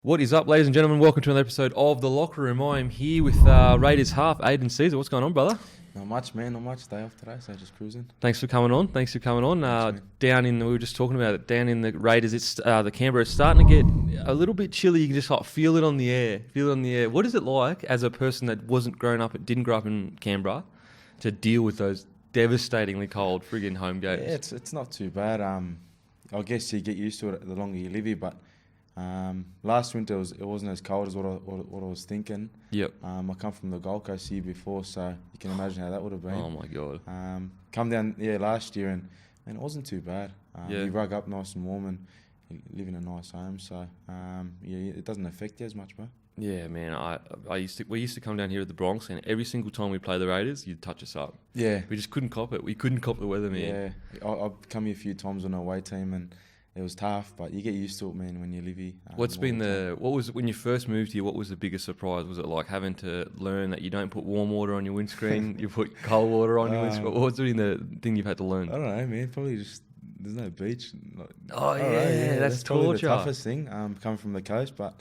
What is up, ladies and gentlemen? Welcome to another episode of The Locker Room. I am here with Raiders half, Aidan, Sezer. What's going on, brother? Not much, man. Not much. Day off today, so just cruising. Thanks for coming on. Thanks, Down in, we were just talking about it, down in the Raiders, it's the Canberra is starting to get a little bit chilly. You can just feel it on the air. What is it like as a person that didn't grow up in Canberra, to deal with those devastatingly cold friggin' home games? Yeah, it's not too bad. I guess you get used to it the longer you live here, but last winter it wasn't as cold as what I was thinking. Yep. I come from the Gold Coast here before, so you can imagine how that would have been. Oh my god. Come down last year and it wasn't too bad. Yeah. You rug up nice and warm and you live in a nice home, so it doesn't affect you as much, bro. Yeah, man. We used to come down here at the Bronx, and every single time we play the Raiders, you'd touch us up. Yeah. We just couldn't cop it. We couldn't cop the weather, man. Yeah. I've come here a few times on a away team and it was tough, but you get used to it, man, when you live here. When you first moved here, what was the biggest surprise? Was it like having to learn that you don't put warm water on your windscreen, you put cold water on your windscreen? What was the thing you've had to learn? I don't know, man. Probably just there's no beach. That's probably torture. the toughest thing, coming from the coast, but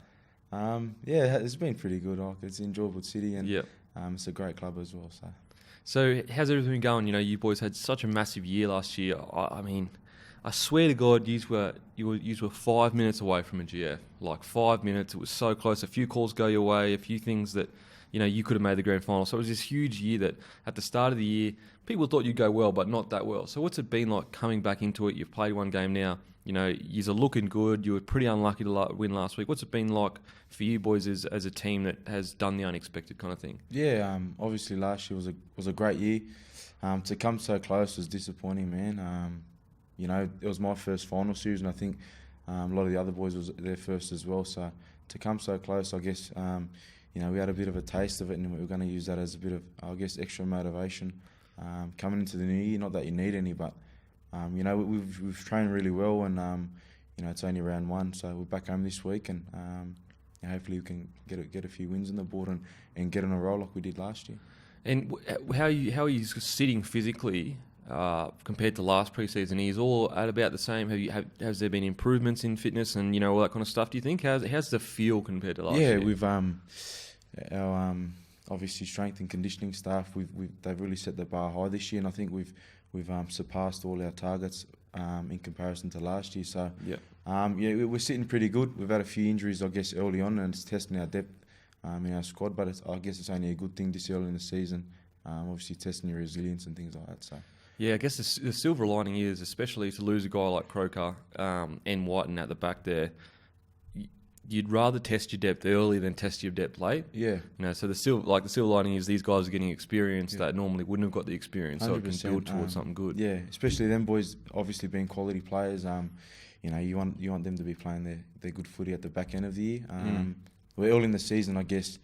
it's been pretty good. Like, it's an enjoyable city, and it's a great club as well. So how's everything going? You know, you boys had such a massive year last year. I mean, I swear to God, you were 5 minutes away from a GF. Like 5 minutes, it was so close. A few calls go your way, a few things that, you could have made the grand final. So it was this huge year that at the start of the year, people thought you'd go well, but not that well. So what's it been like coming back into it? You've played one game now. You're looking good. You were pretty unlucky to win last week. What's it been like for you boys as a team that has done the unexpected kind of thing? Yeah, obviously last year was a great year. To come so close was disappointing, man. It was my first final series, and I think a lot of the other boys was their first as well. So to come so close, I guess, we had a bit of a taste of it, and we were going to use that as a bit of, I guess, extra motivation coming into the new year. Not that you need any, but we've trained really well, and it's only round one, so we're back home this week, and hopefully we can get a few wins on the board and get on a roll like we did last year. And how are you sitting physically? Compared to last preseason, he's all at about the same. Has there been improvements in fitness and all that kind of stuff? Do you think how's the feel compared to last year? Yeah, we've our obviously strength and conditioning staff. They've really set the bar high this year, and I think we've surpassed all our targets in comparison to last year. So we're sitting pretty good. We've had a few injuries, I guess, early on, and it's testing our depth in our squad. But I guess it's only a good thing this early in the season. Obviously testing your resilience and things like that. So. Yeah, I guess the silver lining is, especially to lose a guy like Croker and Whiten at the back there, you'd rather test your depth early than test your depth late. Yeah. So the silver lining is these guys are getting experience that normally wouldn't have got the experience, so it can build towards something good. Yeah, especially them boys obviously being quality players. You want them to be playing their good footy at the back end of the year. We're early in the season, I guess.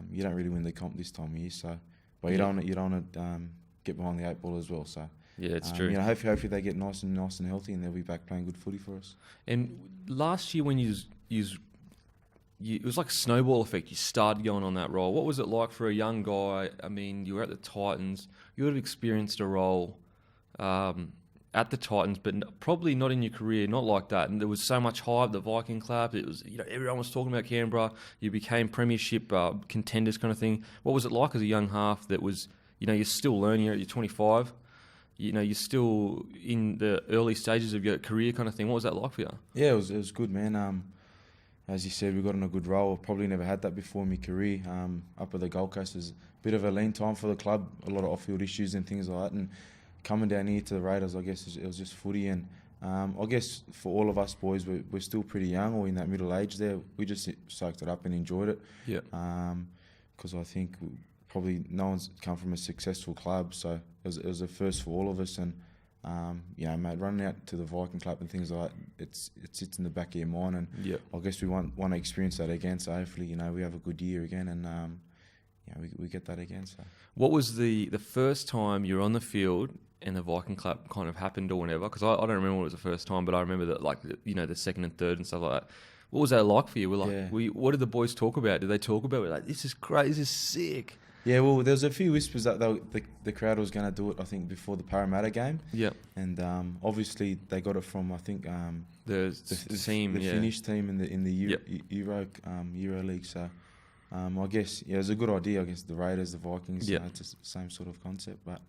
You don't really win the comp this time of year, so you don't want to get behind the eight ball as well. So yeah, it's true. Hopefully they get nice and healthy, and they'll be back playing good footy for us. And last year when it was like a snowball effect. You started going on that role. What was it like for a young guy? I mean, you were at the Titans. You would have experienced a role at the Titans, but probably not in your career, not like that. And there was so much hype, the Viking clap. It was, everyone was talking about Canberra. You became premiership contenders kind of thing. What was it like as a young half that was, you're still learning, you're 25, you're still in the early stages of your career kind of thing. What was that like for you? Yeah, it was good, man. As you said, we got in a good role. I've probably never had that before in my career. Up at the Gold Coast is a bit of a lean time for the club, a lot of off-field issues and things like that. And coming down here to the Raiders, I guess it was just footy. And I guess for all of us boys, we're still pretty young or in that middle age there. We just soaked it up and enjoyed it. Yeah. Because I think probably no one's come from a successful club, so it was a first for all of us. And mate, running out to the Viking Club and things like that, it sits in the back of your mind, and I guess we want to experience that again. So hopefully, we have a good year again, and we get that again. So, what was the first time you were on the field and the Viking Club kind of happened or whatever? Because I don't remember when it was the first time, but I remember that the second and third and stuff like that. What was that like for you? What did the boys talk about? Did they talk about it? Like, this is great, this is sick? Yeah, well, there was a few whispers that the crowd was going to do it, I think, before the Parramatta game. Yeah. And obviously they got it from, I think, The team, the yeah. Finnish team in the Yep. Euro League. So I guess, yeah, it was a good idea. I guess the Raiders, the Vikings, Yep. it's the same sort of concept. But,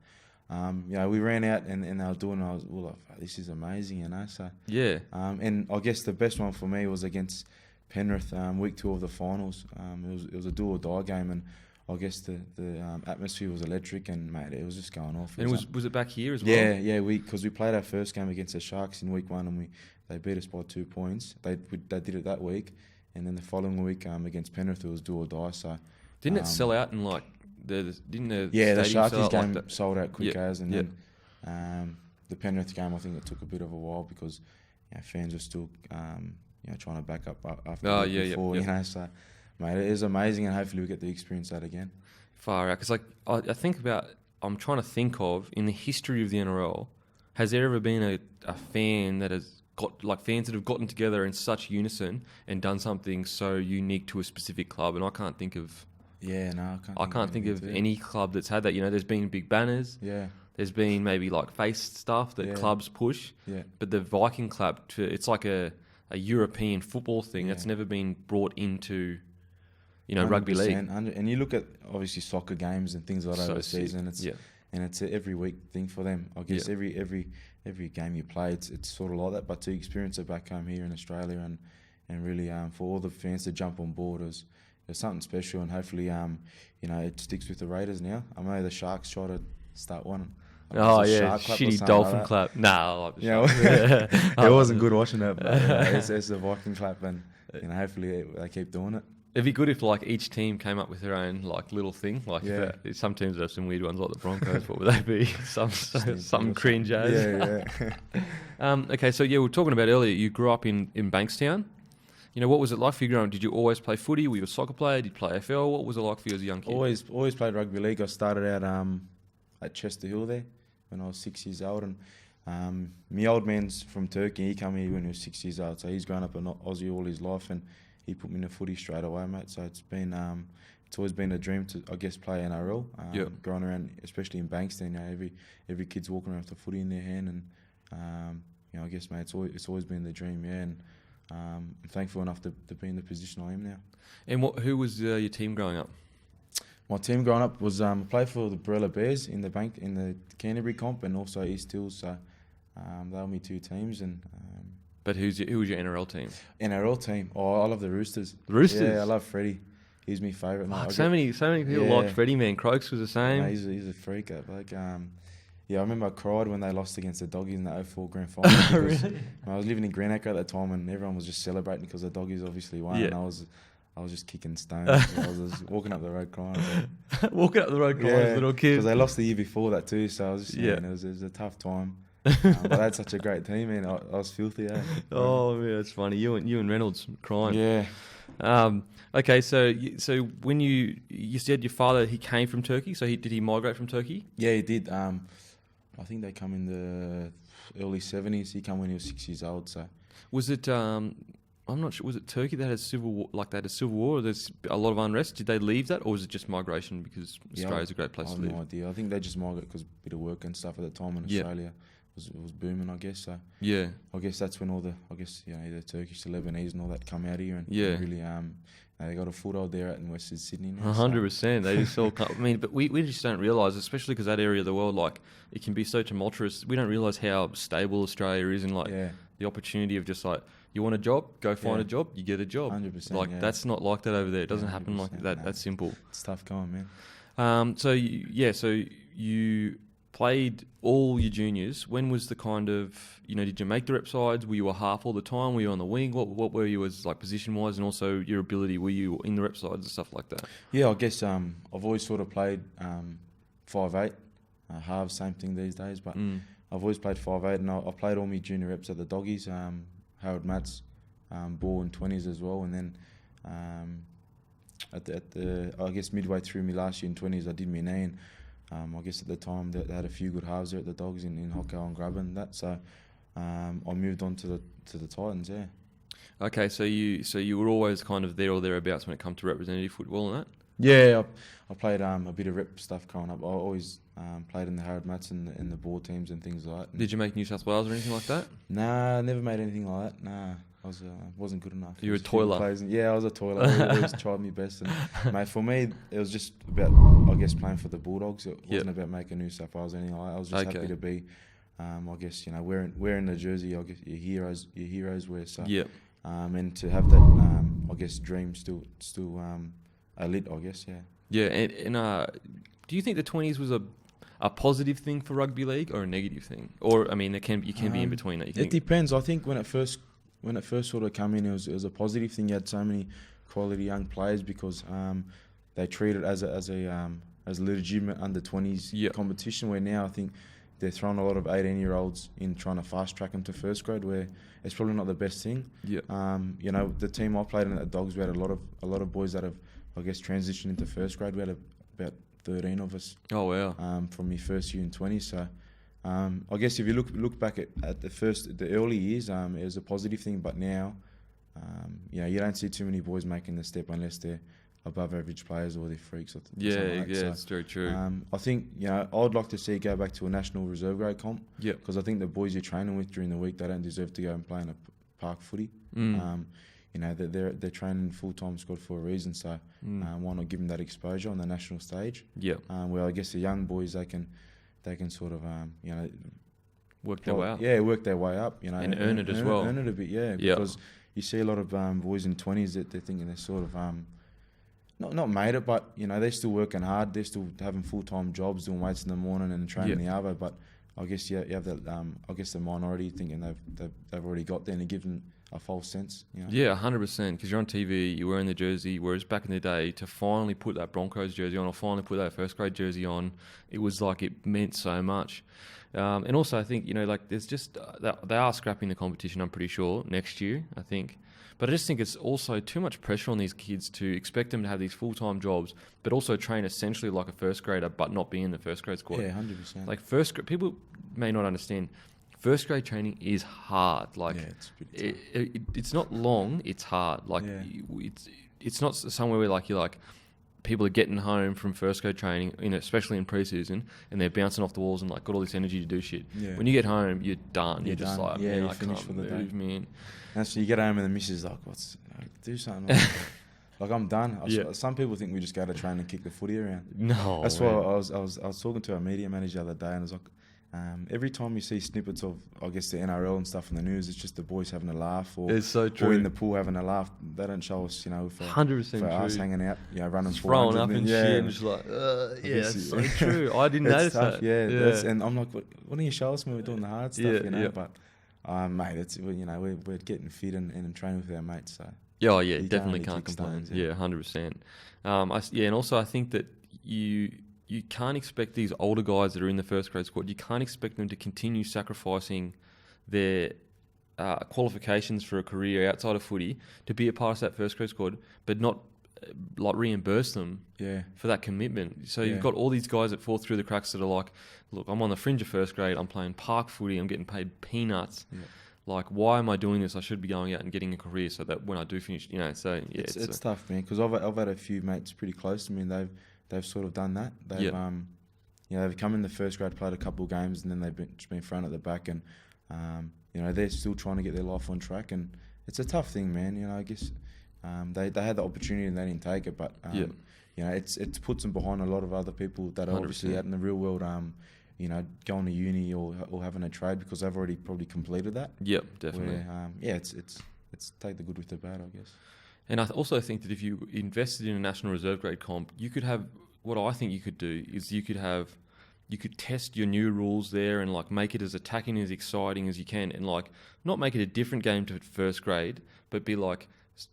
we ran out and they were doing it. I was like, this is amazing, So, Yeah. and I guess the best one for me was against Penrith, week 2 of the finals. It was a do or die game, and I guess the atmosphere was electric, and mate, it was just going off. And was it back here as well? Yeah, because we played our first game against the Sharks in week 1, and they beat us by 2 points. They did it that week, and then the following week against Penrith it was do or die. So Didn't it sell out in like didn't the the stadium Sharkies sell out game like that? sold out quick Yep, as, and yep. then the Penrith game I think it took a bit of a while because fans were still trying to back up after the week before, So mate, it is amazing, and hopefully we get to experience that again. Far out, because like I think about, I'm trying to think of in the history of the NRL, has there ever been a fan that has got like fans that have gotten together in such unison and done something so unique to a specific club? And I can't think of. Yeah, no, I can't think of any club that's had that. There's been big banners. Yeah. There's been maybe like face stuff that clubs push. Yeah. But the Viking Club, it's like a European football thing that's never been brought into, rugby league. And you look at obviously soccer games and things like that overseas, sick. and it's a every week thing for them. I guess every game you play, it's sort of like that. But to experience it back home here in Australia and really for all the fans to jump on board was something special, and hopefully it sticks with the Raiders now. I know the Sharks try to start one. Oh yeah, shitty dolphin clap. No, it wasn't good watching it. But, it's the Viking clap, and hopefully they keep doing it. It'd be good if like each team came up with their own like little thing. Like some teams have some weird ones like the Broncos. What would they be? some cringe as. Yeah. Okay, so we were talking about earlier. You grew up in Bankstown. What was it like for you growing up? Did you always play footy? Were you a soccer player? Did you play AFL? What was it like for you as a young kid? Always played rugby league. I started out at Chester Hill there when I was 6 years old, and my old man's from Turkey. He came here when he was 6 years old, so he's grown up in Aussie all his life, and he put me in the footy straight away, mate. So it's always been a dream to, I guess, play NRL. Growing around, especially in Bankstown, every kid's walking around with a footy in their hand, and I guess, mate, it's always been the dream, And I'm thankful enough to be in the position I am now. And who was your team growing up? My team growing up was I played for the Barella Bears in the Canterbury comp, and also East Hills. So they were my two teams. And but who was your NRL team? NRL team. Oh, I love the Roosters. The Roosters. Yeah, I love Freddie. He's my favourite. So many people liked Freddie, man. Croaks was the same. No, he's a freak. I remember I cried when they lost against the Doggies in the 04 Grand Final. Really? I was living in Greenacre at that time, and everyone was just celebrating because the Doggies obviously won. Yeah. And I was just kicking stones. I was just walking up the road crying. Walking up the road crying as a little kid. Because they lost the year before that too, so I was just, it was a tough time. But I had such a great team, man. I was filthy, Oh, man, that's funny. You and Reynolds crying. Yeah. Okay, so when you said your father, he came from Turkey, so did he migrate from Turkey? Yeah, he did. I think they come in the early 70s. He came when he was 6 years old. So was it? I'm not sure. Was it Turkey that had a civil war? Like they had a civil war? Or there's a lot of unrest. Did they leave that, or was it just migration because Australia's a great place to live? I have no idea. I think they just migrated because a bit of work and stuff at the time in Australia was booming, I guess. So I guess that's when all the the Turkish, the Lebanese, and all that come out here and really they got a foothold there out in Western Sydney now. 100%. They just all come. I mean, but we just don't realise, especially because that area of the world, like, it can be so tumultuous. We don't realise how stable Australia is, and like the opportunity of just like, you want a job, go find a job, you get a job. 100%. Like that's not like that over there. It doesn't happen like that. No. That's simple. It's tough going, man. So you played all your juniors. When was the kind of, did you make the rep sides? Were you a half all the time? Were you on the wing? What were you as like position wise, and also your ability? Were you in the rep sides and stuff like that? Yeah, I guess I've always sort of played 5'8", halves, same thing these days. But I've always played 5'8", and I played all my junior reps at the Doggies. Harold Matts, ball in 20s as well, and then at the I guess midway through my last year in 20s, I did my knee. And I guess at the time they had a few good halves there at the Dogs in Hocko and Grubber and that. So I moved on to the Titans. Yeah. Okay, so you were always kind of there or thereabouts when it comes to representative football and that. Yeah, I played a bit of rep stuff growing up. I always played in the hard mats and the board teams and things like that. Did you make New South Wales or anything like that? Nah, never made anything like that. Nah, I wasn't good enough. You were a There was a few toiler. players yeah, I was a toiler. I always tried my best. And mate, for me, it was just about, I guess, playing for the Bulldogs. It wasn't about making New South Wales or anything like that. I was just happy to be, I guess, wearing the jersey. I guess your heroes wear. So Yeah. and to have that, I guess, dream still lit. I guess, yeah. Yeah, and do you think the 20s was a positive thing for rugby league or a negative thing? Or I mean, you can be in between that. It depends. I think when it first sort of came in, it was a positive thing. You had so many quality young players because they treat it as a legitimate under-20s competition. Where now I think they're throwing a lot of 18-year-olds in trying to fast track them to first grade, where it's probably not the best thing. Yeah. The team I played in at the Dogs, we had a lot of boys that have, I guess, transitioned into first grade. We had about 13 of us. Oh wow! From my first year in 20. So, I guess if you look back at the early years, it was a positive thing. But now, you don't see too many boys making the step unless they're above average players or they're freaks. Or something like that. So, it's very true. I think I'd like to see it go back to a national reserve grade comp. Yeah. Because I think the boys you're training with during the week, they don't deserve to go and play in a park footy. They're training full-time squad for a reason, so why not give them that exposure on the national stage? Yeah. Where I guess the young boys they can sort of Work their way up. Yeah, work their way up, and earn it as well. Earn it a bit, yeah. Because you see a lot of boys in 20s that they're thinking they're sort of not made it, but they're still working hard. They're still having full-time jobs, doing weights in the morning and training in the arvo. But I guess you have that I guess the minority thinking they've already got there, and it gives them a false sense. Yeah, 100%. Because you're on TV, you're wearing the jersey. Whereas back in the day, to finally put that Broncos jersey on, or finally put that first grade jersey on, it was like it meant so much. And also, I think there's just they are scrapping the competition. I'm pretty sure next year. I think. But I just think it's also too much pressure on these kids to expect them to have these full-time jobs, but also train essentially like a first grader, but not be in the first grade squad. Yeah, 100%. Like people may not understand. First grade training is hard. Like it's not long. It's hard. Like it's not somewhere where you're people are getting home from first grade training, especially in pre-season, and they're bouncing off the walls and got all this energy to do shit. Yeah. When you get home, you're done. You're just done. man, you're I finished can't for the move, day. man. And so you get home and the missus is like, do something. I'm done. Some people think we just go to train and kick the footy around. No, that's why I was talking to our media manager the other day, and I was like, every time you see snippets of, I guess, the NRL and stuff in the news, it's just the boys having a laugh, or it's so true. Or in the pool having a laugh. They don't show us, 100% for us hanging out, running, throwing up and shit, and just that's so true. I didn't notice tough, that. And I'm like, why don't you show us when we're doing the hard stuff, But mate, it's we're getting fit and training with our mates, so. Yeah, definitely can't complain. 100%. And also I think that you can't expect these older guys that are in the first grade squad, you can't expect them to continue sacrificing their qualifications for a career outside of footy to be a part of that first grade squad, but not reimburse them for that commitment. So you've got all these guys that fall through the cracks that are like, look, I'm on the fringe of first grade, I'm playing park footy, I'm getting paid peanuts. Yeah. Why am I doing this? I should be going out and getting a career so that when I do finish, so it's tough, man. Because I've had a few mates pretty close to me, and they've sort of done that. They've they've come in the first grade, played a couple of games, and then they've been thrown at the back, and they're still trying to get their life on track, and it's a tough thing, man. I guess they had the opportunity and they didn't take it, but it puts them behind a lot of other people that are obviously out in the real world. Going to uni or having a trade because they've already probably completed that. Yep, definitely. Where, it's take the good with the bad, I guess. And I also think that if you invested in a national reserve grade comp, you could have, what I think you could do is you could test your new rules there and make it as attacking, as exciting as you can, and not make it a different game to first grade, but be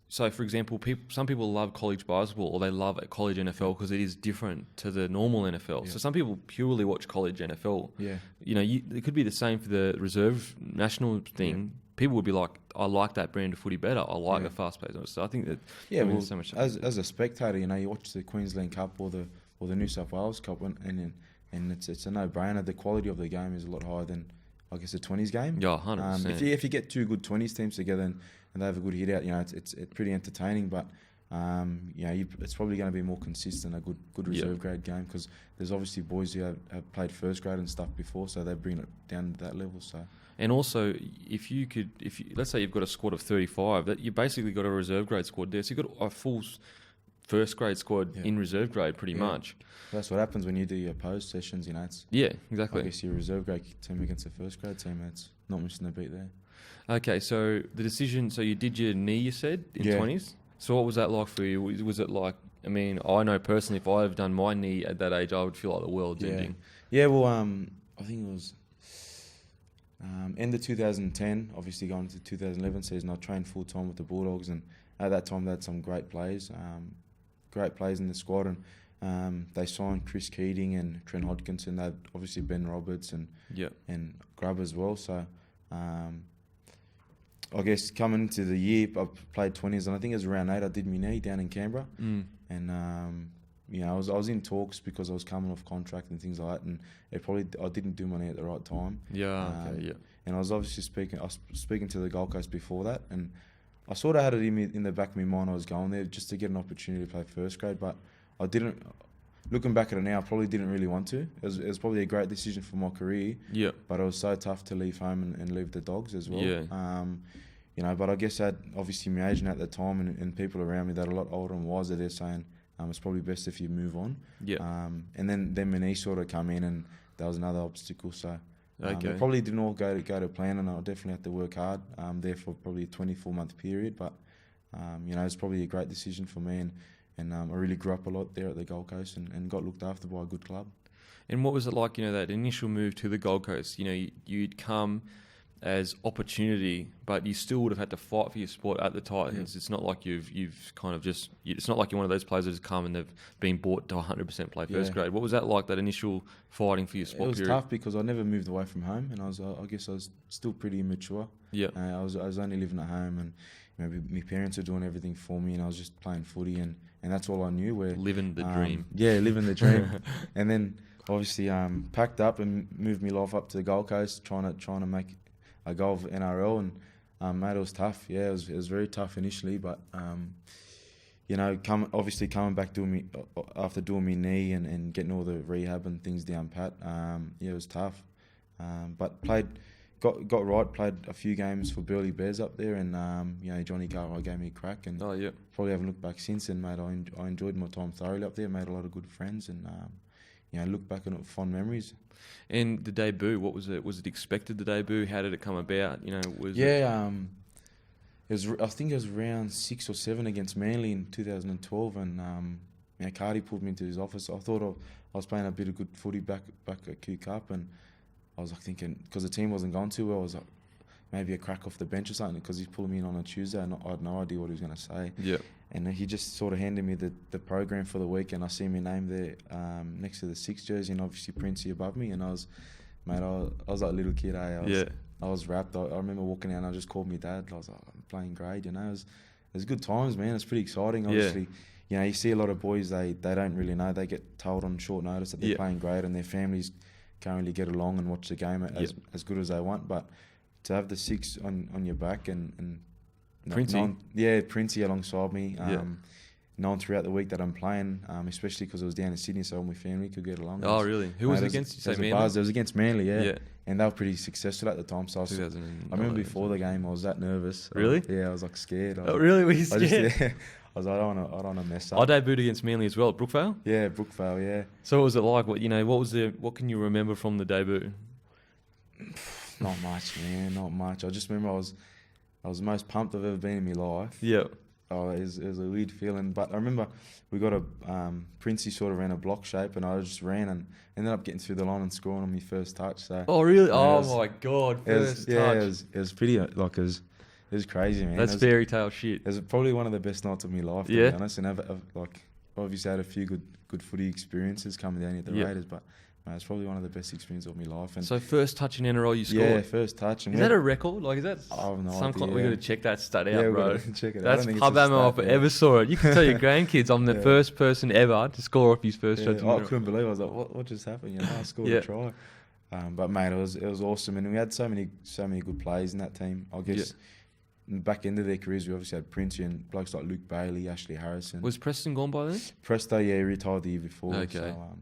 so, for example, some people love college basketball or they love college NFL because it is different to the normal NFL. Yeah. So some people purely watch college NFL. Yeah. It could be the same for the reserve national thing. Yeah. People would be like, I like that brand of footy better. I like the fast pace. So I think that so much. As a spectator, you watch the Queensland Cup or the New South Wales Cup, and it's a no-brainer. The quality of the game is a lot higher than, I guess, a 20s game. Yeah, 100%. If you get two good 20s teams together and they have a good hit out, it's pretty entertaining. But it's probably going to be more consistent, a good reserve grade game, because there's obviously boys who have played first grade and stuff before, so they bring it down to that level. So. And also, if you let's say you've got a squad of 35, that you basically got a reserve grade squad there, so you've got a full first grade squad in reserve grade pretty much. That's what happens when you do your post sessions, It's exactly. I guess your reserve grade team against a first grade team, it's not missing a beat there. Okay, so the decision, so you did your knee, you said, in 20s? So what was that like for you? Was it like, I mean, I know personally if I had done my knee at that age, I would feel like the world's ending. Yeah, well, I think it was end of 2010, obviously going into 2011 season, I trained full-time with the Bulldogs, and at that time they had some great players in the squad, and they signed Chris Keating and Trent Hodkinson. They had obviously Ben Roberts and Grubb as well, so... I guess coming into the year, I played 20s, and I think it was round 8. I did my knee down in Canberra, and I was in talks because I was coming off contract and things like that, and I didn't do my knee at the right time. And I was obviously speaking to the Gold Coast before that, and I sort of had it in the back of my mind I was going there just to get an opportunity to play first grade, but I didn't. Looking back at it now, I probably didn't really want to. It was probably a great decision for my career. Yeah. But it was so tough to leave home and leave the Dogs as well. Yeah. But I guess I had obviously my agent at the time and people around me that are a lot older and wiser. They're saying it's probably best if you move on. Yeah. And then my knee sort of come in, and that was another obstacle. So it probably didn't all go to plan, and I definitely had to work hard there for probably a 24-month period. But it's probably a great decision for me, and I really grew up a lot there at the Gold Coast and got looked after by a good club. And what was it like, that initial move to the Gold Coast? You'd come as opportunity, but you still would have had to fight for your spot at the Titans. Yeah. It's not like you've kind of just... It's not like you're one of those players that has come and they've been bought to 100% play first grade. What was that like, that initial fighting for your spot period? It was tough because I never moved away from home, and I guess I was still pretty immature. Yeah. I was only living at home, and my parents were doing everything for me, and I was just playing footy, and that's all I knew. Living the dream. Yeah, living the dream. And then obviously packed up and moved my life up to the Gold Coast, trying to make a go of NRL, and mate, it was tough. Yeah, it was very tough initially, but coming back after doing my knee and getting all the rehab and things down pat. It was tough, but got right. Played a few games for Burleigh Bears up there, and Johnny Cartwright gave me a crack, and probably haven't looked back since. And mate, I enjoyed my time thoroughly up there. Made a lot of good friends, and look back on it with fond memories. And the debut, what was it? Was it expected, the debut? How did it come about? It was. I think it was round 6 or 7 against Manly in 2012, and Cardi pulled me into his office. I thought I was playing a bit of good footy back at Q Cup, and I was like thinking, because the team wasn't going too well, I was like, maybe a crack off the bench or something, because he's pulling me in on a Tuesday, and I had no idea what he was going to say. Yeah. And he just sort of handed me the program for the week, and I see my name there next to the 6 jersey, and obviously Princey above me, and I was like a little kid. I was wrapped. I remember walking out, and I just called my dad. I was like, I'm playing grade, It was good times, man. It's pretty exciting. Obviously, you see a lot of boys, they don't really know. They get told on short notice that they're playing grade, and their families can't really get along and watch the game as good as they want. But to have the 6 on your back and Princey? Princey alongside me. Known throughout the week that I'm playing, especially because I was down in Sydney, so all my family could get along. Oh, really? Who was it against? You say Manly? It was against Manly, yeah. And they were pretty successful at the time. So I remember before the game, I was that nervous. Really? I was like scared. Really? Were you scared? I was like, I don't want to mess up. I debuted against Manly as well at Brookvale. Yeah, Brookvale. Yeah. So what was it like? What can you remember from the debut? Not much, man. Not much. I just remember I was the most pumped I've ever been in my life. Yeah. Oh, it was a weird feeling. But I remember we got Princey sort of ran a block shape, and I just ran and ended up getting through the line and scoring on my first touch. So. Oh, really? My God. First touch. Yeah, it was pretty, it was crazy, man. That's fairy tale shit. It was probably one of the best nights of my life, to be honest. And I've obviously had a few good footy experiences coming down at the Raiders, but mate, it's probably one of the best experiences of my life. And so first touch in NRL you scored? Yeah, first touch. And is that a record? Like, is that... I have no idea. We got to check that stat out, bro. Check it That's pub ammo if I ever saw it. You can tell your grandkids I'm the first person ever to score off his first touch. I couldn't believe it. I was like, what just happened? I scored a try. But mate, it was awesome, and we had so many good players in that team. I guess in the back end of their careers, we obviously had Princey and blokes like Luke Bailey, Ashley Harrison. Was Preston gone by then? Presto, yeah, he retired the year before. Okay. So,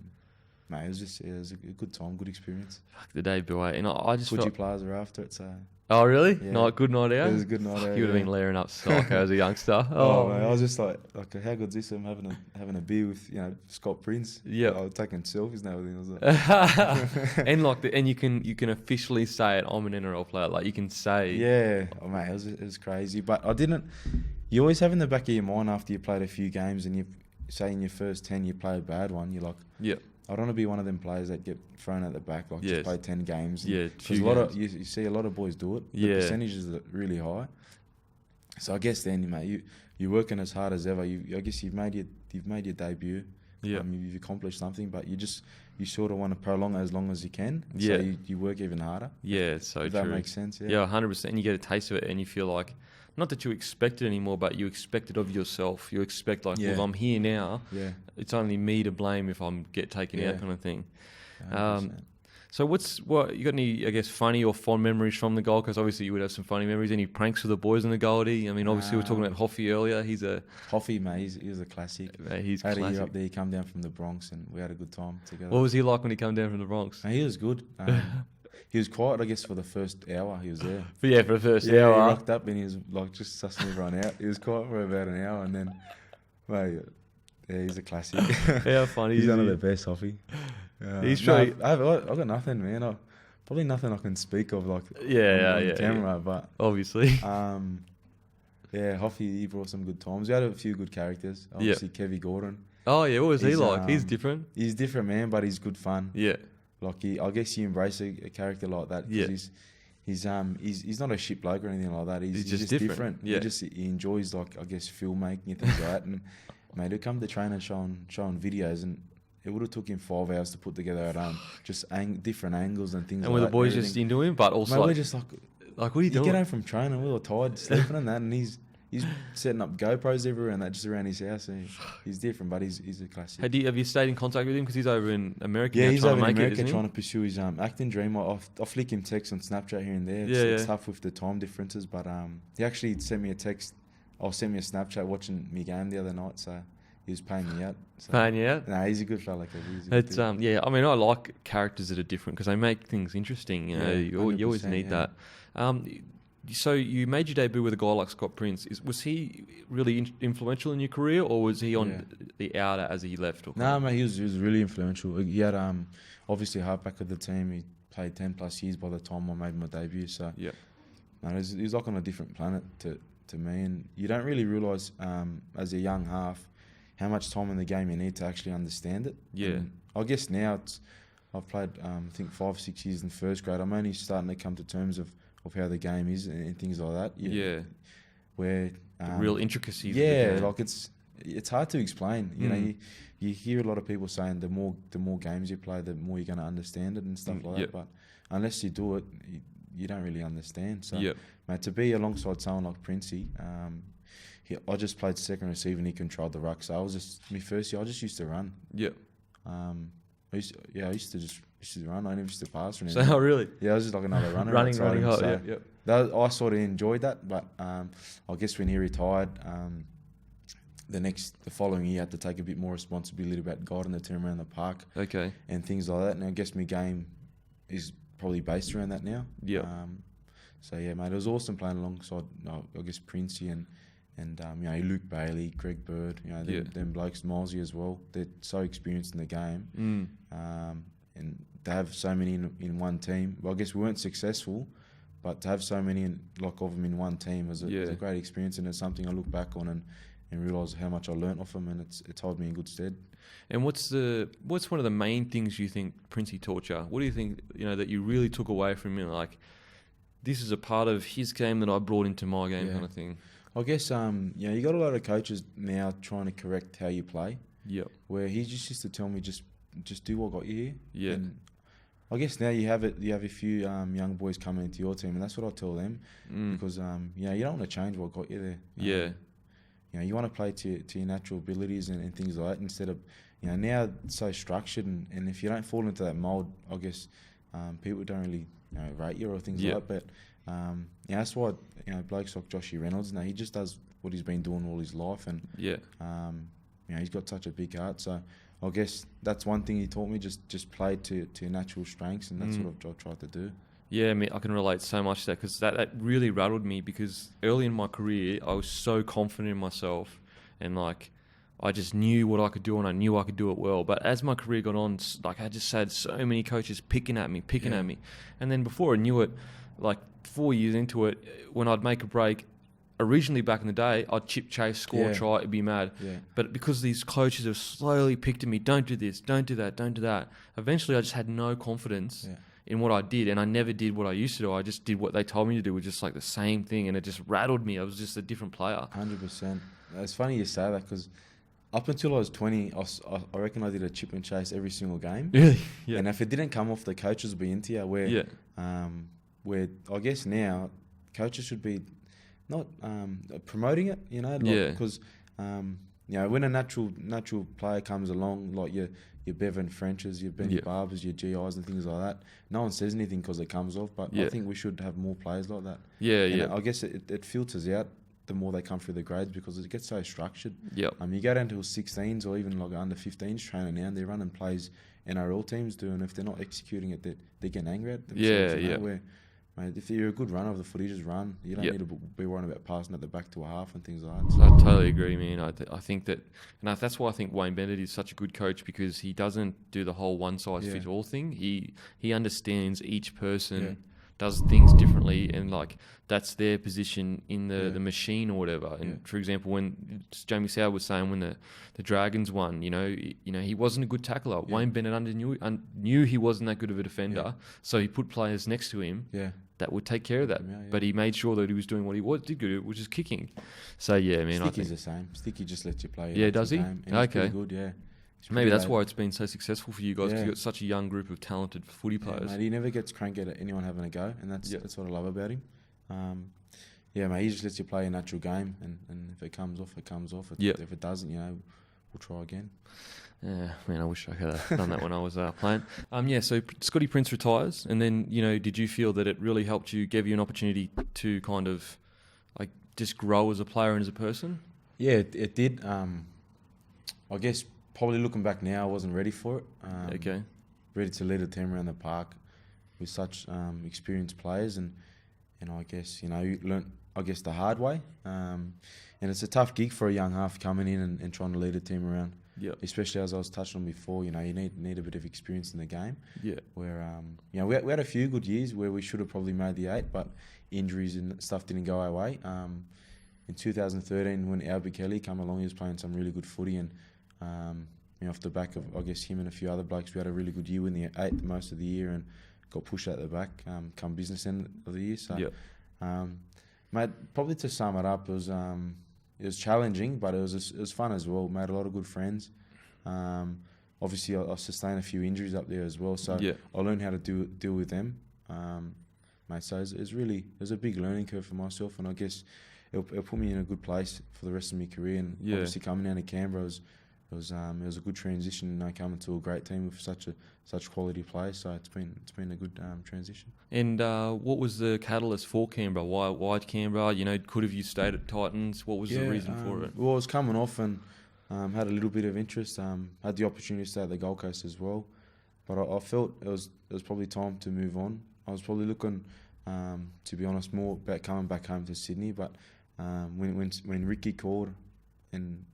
mate, it was a good time, good experience. Fuck, the debut, and I just Fuji felt... Plaza after it, so... Oh, really? Yeah. Good night out? It was a good night out. You would have yeah. been layering up psycho as a youngster. Oh, man, I was just like, how good's this? I'm having a beer with, Scott Prince. Yeah. I was taking selfies and everything. I was like... And you can officially say it. I'm an NRL player. Like you can say. Yeah, mate, it was crazy. But I didn't... You always have in the back of your mind after you played a few games and you say in your first 10 you play a bad one, you're like... Yeah. I don't want to be one of them players that get thrown at the back, like just play 10 games. Yeah, because you see a lot of boys do it. The percentages are really high. So I guess then, mate, you're working as hard as ever. I guess you've made your debut. Yeah. You've accomplished something, but you sort of want to prolong it as long as you can. Yeah. So you work even harder. Yeah, it's so if true. That makes sense. Yeah, 100%. And you get a taste of it, and you feel like, not that you expect it anymore, but you expect it of yourself. You expect like, well, I'm here now. Yeah. It's only me to blame if I get taken out, kind of thing. 100%. So what you got any, I guess, funny or fond memories from the Gold Coast? Obviously, you would have some funny memories. Any pranks with the boys in the Goldie? I mean, obviously, we were talking about Hoffy earlier. He's a... Hoffy, mate, he's a classic. Mate, he's had classic. a year up there. He come down from the Bronx and we had a good time together. What was he like when he came down from the Bronx? Mate, he was good. He was quiet, I guess, for the first hour he was there. For the first He hour. rocked up and he was like just sussing everyone out. He was quiet for about an hour and then, mate, yeah, he's a classic. How funny He's is one of he? the best, Hoffy. He's no, really... I've got nothing, man. Probably nothing I can speak of like on camera, but obviously. Yeah, Hoffy, he brought some good times. We had a few good characters. Obviously, Kevy Gordon. Oh yeah, what was he He's, like? He's different. He's different, man, but he's good fun. Yeah. Like I guess you embrace a character like that. Yeah. He's not a shit bloke or anything like that. He's just different. Yeah. He enjoys like I guess filmmaking and things like that. And mate, he'd come to train and showing videos, and it would have took him 5 hours to put together at home, just different angles and things. And like were that. the boys just into him, but also mate, like, we're just like what are you doing? Get home from training, we were tired, sleeping and that, and he's setting up GoPros everywhere and that just around his house. And he's different, but he's a classic. Have you stayed in contact with him because he's over in America? Yeah, now he's trying over to in make America it, trying to pursue his acting dream. I flick him texts on Snapchat here and there. It's tough with the time differences, but he actually sent me a text. Sent me a Snapchat watching me game the other night, so he was paying me out. So. Paying you out? Nah, he's a good fella. It's yeah. I mean, I like characters that are different because they make things interesting. You know, you always need that. So you made your debut with a guy like Scott Prince. Was he really influential in your career, or was he on the outer as he left? Nah, mate, he was really influential. He had obviously halfback of the team. He played 10 plus years by the time I made my debut. So yeah, man, he was like on a different planet to me. And you don't really realise as a young half how much time in the game you need to actually understand it. Yeah, and I guess now I've played I think 5-6 years in first grade. I'm only starting to come to terms of how the game is and things like that. Yeah. Where the real intricacies. Yeah, of the game. like it's hard to explain. You know, you hear a lot of people saying the more games you play, the more you're going to understand it and stuff like that. But unless you do it, you don't really understand. So, mate, to be alongside someone like Princey, I just played second receiver and he controlled the ruck. So my first year, I just used to run. Yeah. I used to just run. I never used to pass or anything. So, really? Yeah, I was just like another runner. running hard, so I sort of enjoyed that, but I guess when he retired, the following year I had to take a bit more responsibility about guiding the team around the park. Okay. And things like that. And I guess my game is probably based around that now. Yeah. So, yeah, mate, it was awesome playing alongside, I guess, Princey and Luke Bailey, Greg Bird, them blokes, Milesy as well. They're so experienced in the game. And to have so many in one team, well, I guess we weren't successful, but to have so many of them in one team was a great experience, and it's something I look back on and realise how much I learnt off them, and it's held me in good stead. And what's one of the main things you think Princey taught you? What do you think that you really took away from him? Like, this is a part of his game that I brought into my game, kind of thing. I guess you got a lot of coaches now trying to correct how you play. Yeah. Where he just used to tell me just do what got you here. Yeah. And I guess now you have a few young boys coming into your team, and that's what I tell them because you don't want to change what got you there. You want to play to your natural abilities and things like that instead of now it's so structured, and if you don't fall into that mold, I guess people don't really rate you or things like that. But That's why blokes like Joshy Reynolds, he just does what he's been doing all his life, and he's got such a big heart. So I guess that's one thing he taught me: just play to your natural strengths, and that's what I've tried to do. Yeah, I mean, I can relate so much to that because that really rattled me because early in my career, I was so confident in myself and, like, I just knew what I could do and I knew I could do it well. But as my career got on, like, I just had so many coaches picking at me. And then before I knew it, like 4 years into it, when I'd make a break, originally back in the day, I'd chip chase, score, try, it'd be mad. Yeah. But because these coaches have slowly picked at me, don't do this, don't do that, don't do that. Eventually, I just had no confidence in what I did, and I never did what I used to do. I just did what they told me to do, which was just like the same thing, and it just rattled me. I was just a different player. 100%. It's funny you say that because up until I was 20, I reckon I did a chip and chase every single game. Really? Yeah. And if it didn't come off, the coaches would be into you. Where I guess now coaches should be not promoting it, because when a natural player comes along, like your Bevan Frenches, your Benny Barbers, your GIs and things like that, no one says anything because it comes off. But I think we should have more players like that. I guess it filters out the more they come through the grades because it gets so structured. You go down to 16s or even like under 15s training now, and they're running plays NRL teams do, and if they're not executing it, they're getting angry at themselves. Where, mate, if you're a good runner of the footy, just run. You don't need to be worrying about passing at the back to a half and things like that. So I totally agree, man. I think that, and that's why I think Wayne Bennett is such a good coach because he doesn't do the whole one-size-fits-all thing. He understands each person does things differently, and like that's their position in the machine or whatever. And for example, when Jamie Sauer was saying when the Dragons won, he wasn't a good tackler. Wayne Bennett knew he wasn't that good of a defender, so he put players next to him that would take care of that. But he made sure that he was doing what he did good, which is kicking. So man, Sticky's the same. Sticky just lets you play. Does he? Game, and okay, he's pretty good. Maybe that's why it's been so successful for you guys, because you've got such a young group of talented footy players. Mate, he never gets cranky at anyone having a go, and that's what I love about him. Mate, he just lets you play a natural game, and if it comes off, it comes off. If it doesn't, we'll try again. Yeah, man, I wish I could have done that when I was playing. So Scotty Prince retires, and then, did you feel that it really helped you, gave you an opportunity to kind of, like, just grow as a player and as a person? Yeah, it did. I guess probably looking back now, I wasn't ready for it. Ready to lead a team around the park with such experienced players, and I guess, you learnt, the hard way. And it's a tough gig for a young half coming in and trying to lead a team around. Especially as I was touching on before, you need a bit of experience in the game. Where we had a few good years where we should have probably made the 8, but injuries and stuff didn't go our way. In 2013, when Albie Kelly came along, he was playing some really good footy, and off the back of, I guess, him and a few other blokes, we had a really good year in the 8 most of the year and got pushed out the back come business end of the year. So, mate, probably to sum it up, it was challenging, but it was fun as well. Made a lot of good friends. Obviously, I sustained a few injuries up there as well, so I learned how to deal with them. Mate, so it was a big learning curve for myself, and I guess it'll put me in a good place for the rest of my career. And obviously, coming down to Canberra it was a good transition. Coming to a great team with such quality players, so it's been a good transition. And what was the catalyst for Canberra? Why Canberra? Could have you stayed at Titans? What was the reason for it? Well, I was coming off and had a little bit of interest. Had the opportunity to stay at the Gold Coast as well, but I felt it was probably time to move on. I was probably looking, to be honest, more about coming back home to Sydney. But when Ricky called and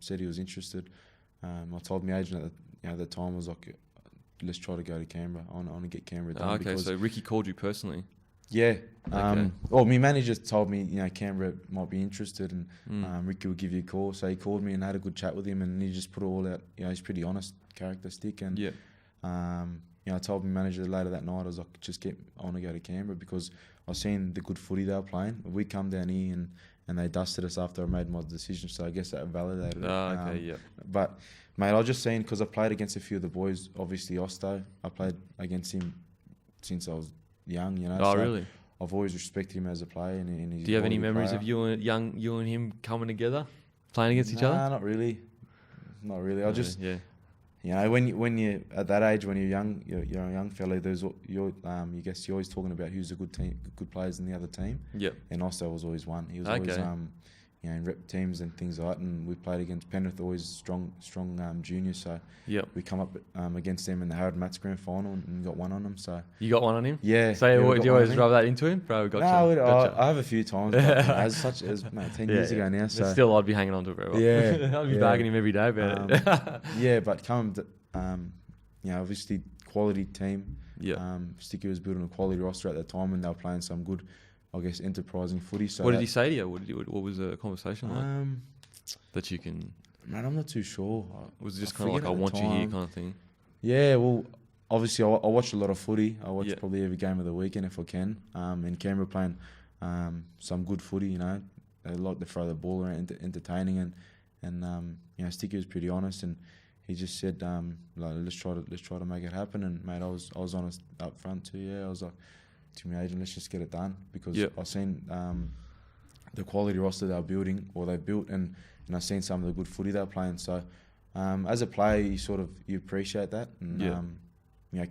said he was interested, I told my agent at the time, I was like, let's try to go to Canberra. I want to get Canberra done. Okay, so Ricky called you personally? Yeah. Well, my manager told me, Canberra might be interested, and Ricky would give you a call. So he called me and had a good chat with him, and he just put it all out. He's pretty honest, characteristic, and I told my manager later that night, I was like, I want to go to Canberra because I seen the good footy they were playing. We come down here and they dusted us after I made my decision, so I guess that validated it. But, mate, I was just saying, because I played against a few of the boys, obviously Osto, I played against him since I was young, Oh, so really? I've always respected him as a player. And he's Do you have any memories of you and him coming together, playing against each other? Nah, not really. I just... You know, when you at that age, when you're young, you're a young fella. You always talking about who's a good players in the other team. Yep. And Osso was always one. He was Okay. always in rep teams and things like that. And we played against Penrith, always strong juniors. So Yep. we come up against them in the Howard Mats grand final and got one on them. So You got one on him? yeah. So yeah, we do got you one always on him. rub that into him? Bro, gotcha. I have a few times. But, as 10 years ago now. So But still, I'd be hanging on to it very well. Yeah, I'd be yeah. bagging him every day about it. yeah, but obviously quality team. Yeah. Sticky was building a quality roster at that time, and they were playing some good, I guess, enterprising footy. So What did he say to you? What was the conversation like? That you can... Man, I'm not too sure. Was it just kind of like, I want you here kind of thing? Yeah, well, obviously I watch a lot of footy. I watch Yeah. probably every game of the weekend if I can. In Canberra playing some good footy, you know. They like to throw the ball around, entertaining, and Sticky was pretty honest, and he just said, let's try to make it happen. And mate, I was honest up front too. Yeah, I was like, to me, Aidan, let's just get it done, because Yep. I've seen the quality roster they built, and I seen some of the good footy they're playing. So as a player, you appreciate that, and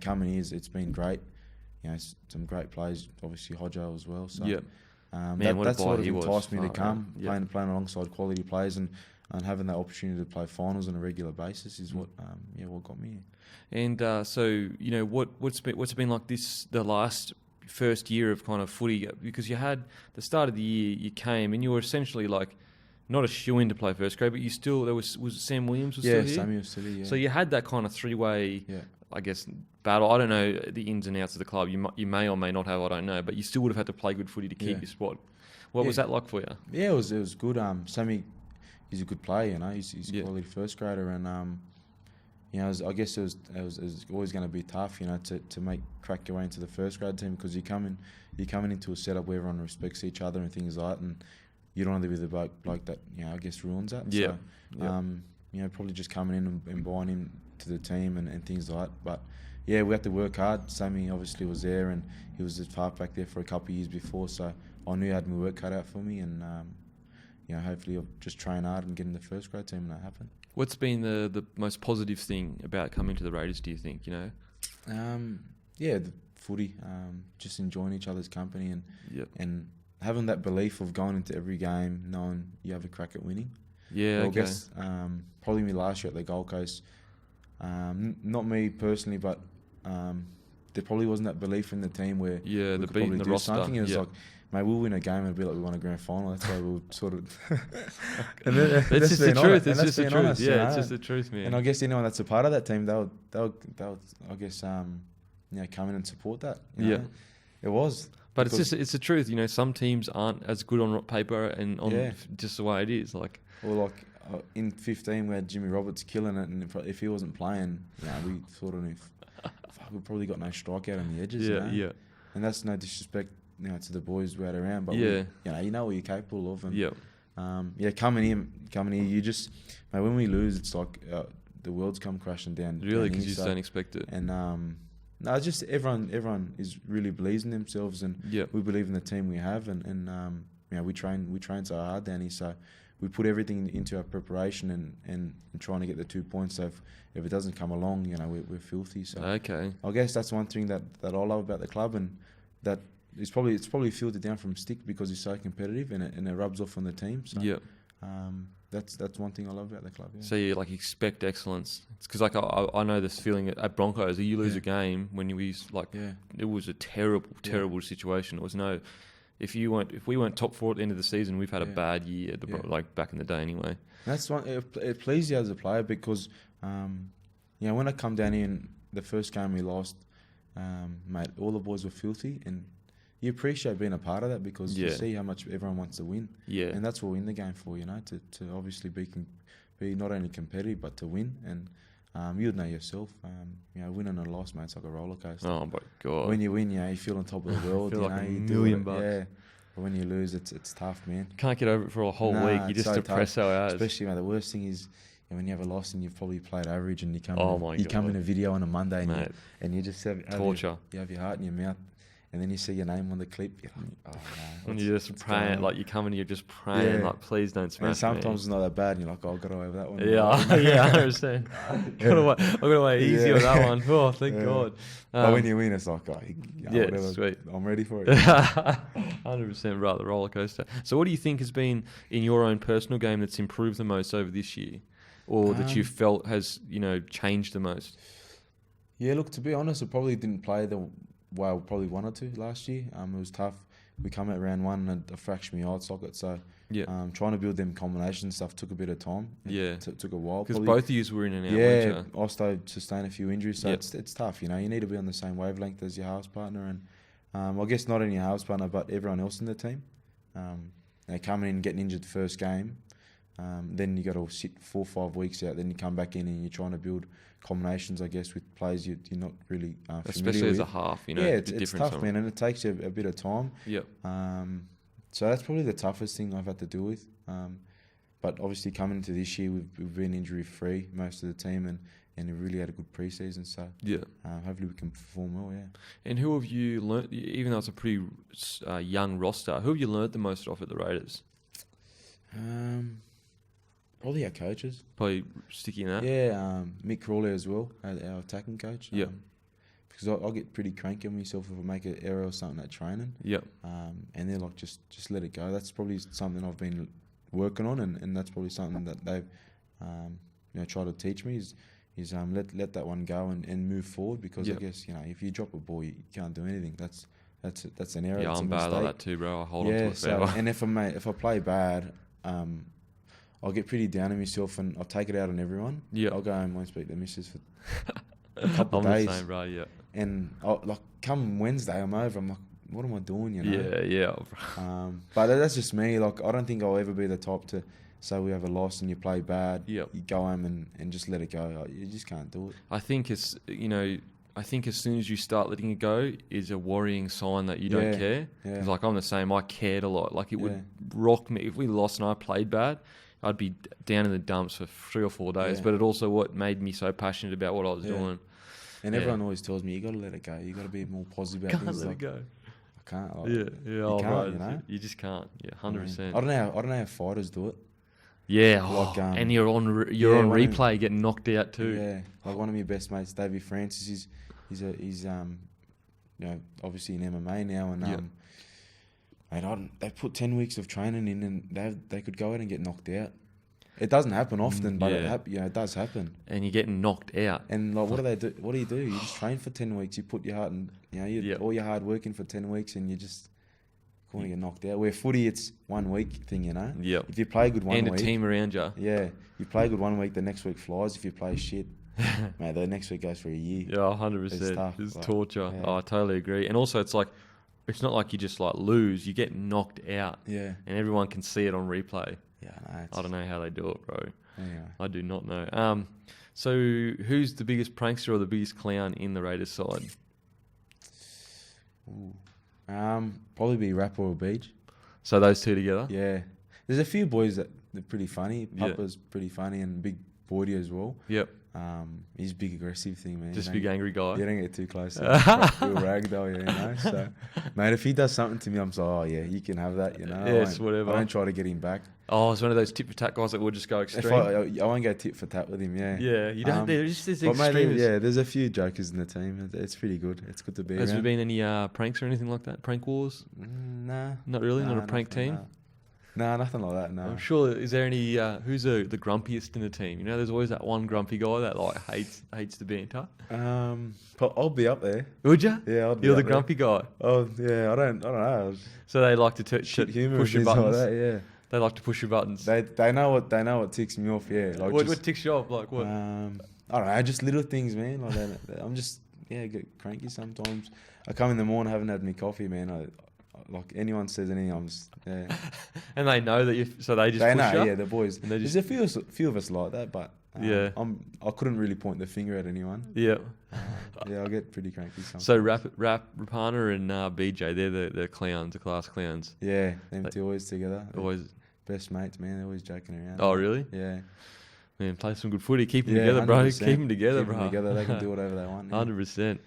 coming here, it's been great. Some great players, obviously Hodjo as well. So Yeah. What a that sort buy of he was. enticed me to Oh, come, yeah. playing alongside quality players, and having that opportunity to play finals on a regular basis is what got me here. And so, what's it been like the last first year of kind of footy? Because you had the start of the year, you came and you were essentially like not a shoe-in to play first grade, but you still, was Sam Williams was still here? Samuel was still here, yeah. So you had that kind of three-way, Yeah. I guess, battle. I don't know the ins and outs of the club. You may or may not have, I don't know, but you still would have had to play good footy to keep Yeah. your spot. What was that like for you? Yeah, it was good. Sammy, he's a good player, He's a Yeah. quality first grader, and I guess it was always going to be tough, to crack your way into the first grade team, because you're coming into a setup where everyone respects each other and things like that, and you don't want to be the bloke that I guess ruins that. Yeah. So, probably just coming in and buying into the team and things like that. But yeah, we had to work hard. Sammy obviously was there, and he was the halfback there for a couple of years before, so I knew I had my work cut out for me, and hopefully I'll just train hard and get in the first grade team, and that happened. What's been the most positive thing about coming to the Raiders, do you think, The footy, just enjoying each other's company, Yep. and having that belief of going into every game knowing you have a crack at winning. Yeah, Well, okay. I guess probably me last year at the Gold Coast, not me personally, but there probably wasn't that belief in the team where Yeah, we the could beat in probably the do roster. something. It was Yeah. like, mate, we'll win a game and it'll be like we won a grand final. That's why we'll sort of... It's just the truth. It's just the truth. Honest, Yeah, it's just the truth, man. And I guess anyone that's a part of that team, they'll I guess, come in and support that. Yeah. It was. But because- it's the truth. Some teams aren't as good on paper and on Yeah. just the way it is. Like, Or in 15 we had Jimmy Roberts killing it, and if he wasn't playing, we sort of knew, we probably got no strikeout on the edges. yeah. And that's no disrespect, to the boys we had around, but Yeah. you know what you're capable of. And, Yeah. coming here, you just, mate, when we lose, it's like the world's come crashing down. Really, down because here, you just don't expect it. And no, it's just everyone is really believes in themselves, and Yeah. we believe in the team we have, and we train so hard down here, so we put everything into our preparation and trying to get the 2 points. So if it doesn't come along, we're filthy. So Okay. I guess that's one thing that I love about the club, and that it's probably filtered down from Stick because he's so competitive, and it rubs off on the team. So Yeah. that's one thing I love about the club. Yeah. So you expect excellence. It's because I know this feeling at Broncos. You lose Yeah. a game when Yeah. it was a terrible situation. It was no. If we weren't top four at the end of the season, we've had a Yeah. bad year. Yeah. Back in the day, anyway. That's one. It pleased you as a player because, when I come down here and the first game we lost, mate, all the boys were filthy, and you appreciate being a part of that because you Yeah. see how much everyone wants to win, Yeah. and that's what we're in the game for, to obviously be not only competitive but to win, and you'd know yourself, winning and loss, mate, it's like a roller coaster. Oh my god. When you win, you feel on top of the world, Feel like a you million do it, bucks. yeah. But when you lose, it's tough, man. Can't get over it for a whole Nah, week. You it's just so depress tough. our hours. Especially, mate, the worst thing is when you have a loss and you've probably played average, and you come Oh my you come God. in a video on a Monday, and Mate. you just have Torture. You have your heart in your mouth, and then you see your name on the clip, you're like, oh no. And you're just praying, like you come and you're just praying, like please don't smash And sometimes me. it's not that bad, and you're like, oh, I got away with that one. Yeah, yeah, 100%. I got away easy on that one. Oh, thank God. But when you win, it's like, oh, yeah, whatever. sweet. I'm ready for it. 100% right, the roller coaster. So what do you think has been in your own personal game that's improved the most over this year? Or that you felt has, changed the most? Yeah, look, to be honest, I probably didn't play the way I probably wanted to last year. It was tough. We come out round one and I fractured my eye socket, so trying to build them combination stuff took a bit of time. Yeah. It took a while. Because both of you were in and out, yeah, weren't you? also sustained a few injuries, so it's tough, you need to be on the same wavelength as your halves partner, and I guess not only your halves partner, but everyone else in the team. Coming in and getting injured the first game, then you got to sit 4 or 5 weeks out, then you come back in and you're trying to build combinations, I guess, with players you're not really familiar especially as with. a half, it's tough, man, and it takes you a bit of time. Yep. So that's probably the toughest thing I've had to deal with. But obviously coming into this year, we've been injury free, most of the team, and we really had a good pre-season. So hopefully we can perform well. Yeah. And who have you learnt? Even though it's a pretty young roster, who have you learnt the most off at the Raiders? Probably our coaches. Probably sticking that. Yeah, Mick Crawley as well, our attacking coach. Yeah. Because I'll get pretty cranky on myself if I make an error or something at training. Yep. And they're like, just let it go. That's probably something I've been working on, and that's probably something that they've tried to teach me is let that one go and move forward, because I guess if you drop a ball, you can't do anything. That's an error. Yeah, it's I'm bad like that too, bro. I hold on to it forever. And if I play bad, I'll get pretty down on myself and I'll take it out on everyone. Yeah, I'll go home, won't speak to the missus for a couple of days. I'm the same, bro. Yeah. And come Wednesday, I'm over. I'm like, what am I doing? Yeah. But that's just me. Like, I don't think I'll ever be the type to say we have a loss and you play bad. Yep. You go home and just let it go. You just can't do it. I think it's I think as soon as you start letting it go is a worrying sign that you don't care. Because I'm the same. I cared a lot. Like it would rock me if we lost and I played bad. I'd be down in the dumps for 3 or 4 days. But it also what made me so passionate about what I was doing. And everyone always tells me, you got to let it go. You got to be more positive about things. Can't let it go. I can't. You can't. You just can't. Yeah, 100%. I don't know how fighters do it. Yeah, and you're on replay getting knocked out too. Yeah, like one of my best mates, Davey Francis. He's obviously in MMA now, and they put 10 weeks of training in, and they could go out and get knocked out. It doesn't happen often, but it does happen. And you're getting knocked out. And like, what do they do? What do? You just train for 10 weeks. You put your heart and all your hard work in for 10 weeks, and you just going to get knocked out. Where footy, it's 1 week thing, Yep. If you play good one week, and a team around you. Yeah, you play good 1 week, the next week flies. If you play shit, mate, the next week goes for a year. Yeah, 100%. It's torture. Yeah. Oh, I totally agree. And also, it's not like you just lose. You get knocked out. Yeah. And everyone can see it on replay. Yeah, no, I don't know how they do it, bro. Anyway. I do not know. So who's the biggest prankster or the biggest clown in the Raiders side? Ooh. Probably be Rapper or Beach. So those two together? Yeah. There's a few boys that they're pretty funny. Papa's pretty funny, and Big Boydie as well. Yep. He's a big aggressive thing, man. Just a big angry guy. You don't get too close. Real ragdoll, So, mate, if he does something to me, I'm so, oh yeah, you can have that, Yes, whatever. I don't try to get him back. Oh, it's one of those tit for tat guys that would just go extreme. I won't go tit for tat with him. Yeah. Yeah, you don't. There's just extreme. Yeah, there's a few jokers in the team. It's pretty good. It's good to be. Has around. there been any pranks or anything like that? Prank wars? Nah. Not really. Not a prank team. No, nothing like that. No. I'm sure. Is there any? Who's the grumpiest in the team? There's always that one grumpy guy that hates the banter. I'll be up there. Would you? Yeah, I'll be You're up the grumpy guy. Oh yeah, I don't know. So they like to push your buttons. Like that, yeah. They like to push your buttons. They know what ticks me off. Yeah. Like what ticks you off? Like what? I don't know. Just little things, man. Like that. I'm just get cranky sometimes. I come in the morning, haven't had my coffee, man. Like anyone says anything, I'm just And they know that so they just they push know, you? yeah, the boys. There's a few of us like that, but I couldn't really point the finger at anyone. Yeah. I'll get pretty cranky sometimes. So Rapana and BJ, they're the clowns, the class clowns. Yeah, them two always together. Always best mates, man. They're always joking around. Oh, really? Yeah. Man, play some good footy. Keep them together, bro. Keep them together, bro. Keep them together. They can do whatever they want. 100%.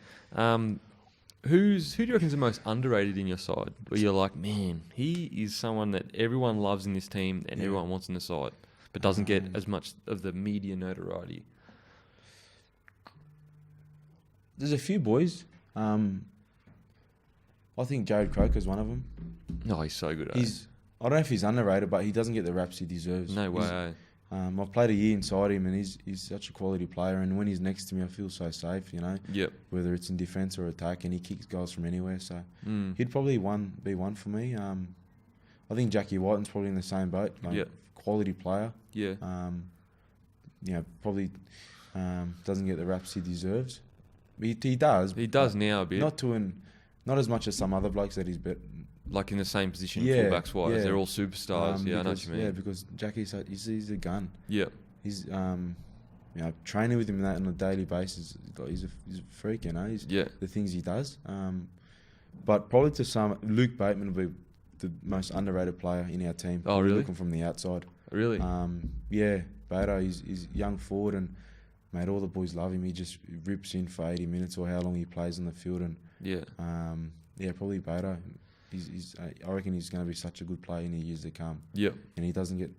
Who do you reckon's the most underrated in your side? Where you're like, man, he is someone that everyone loves in this team and everyone wants in the side, but doesn't get as much of the media notoriety. There's a few boys. I think Jared Croker's one of them. No, he's so good. I don't know if he's underrated, but he doesn't get the raps he deserves. No way. I've played a year inside him, and he's such a quality player. And when he's next to me, I feel so safe. Yep. Whether it's in defence or attack, and he kicks goals from anywhere. So he'd probably be one for me. I think Jackie Whiten's probably in the same boat. Quality player. Yeah. Probably doesn't get the raps he deserves. But he does. He does now a bit. Not as much as some other blokes that he's like in the same position, fullbacks wise. Yeah. They're all superstars. I know what you mean. Yeah, because Jackie's he's a gun. Yeah. He's training with him that on a daily basis. He's a freak, He's the things he does. But probably to some, Luke Bateman will be the most underrated player in our team. Oh, really? Looking from the outside. Really? Beto, he's young forward, and mate, all the boys love him. He just rips in for 80 minutes or how long he plays on the field, and probably Beto. I reckon he's going to be such a good player in the years to come. Yeah. And he doesn't get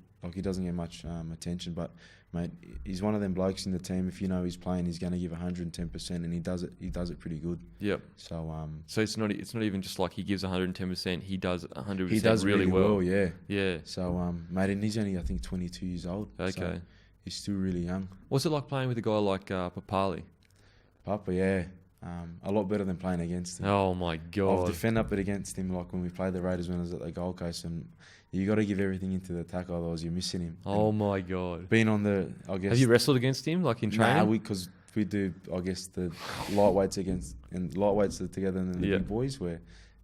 much attention, but mate, he's one of them blokes in the team. If he's playing, he's going to give 110%, and he does it pretty good. Yep. So so it's not even just like he gives 110%. He does 100%. He does really well. Yeah. Yeah. So mate, and he's only I think 22 years old. Okay. So he's still really young. What's it like playing with a guy like Papali? Papa, yeah. A lot better than playing against him. Oh my God! I've defended up it against him, like when we played the Raiders when I was at the Gold Coast, and you got to give everything into the attack, otherwise you're missing him. Oh my God! Being on have you wrestled against him, like in training? Nah, because we do, I guess, the lightweights are together and then the big boys. Where,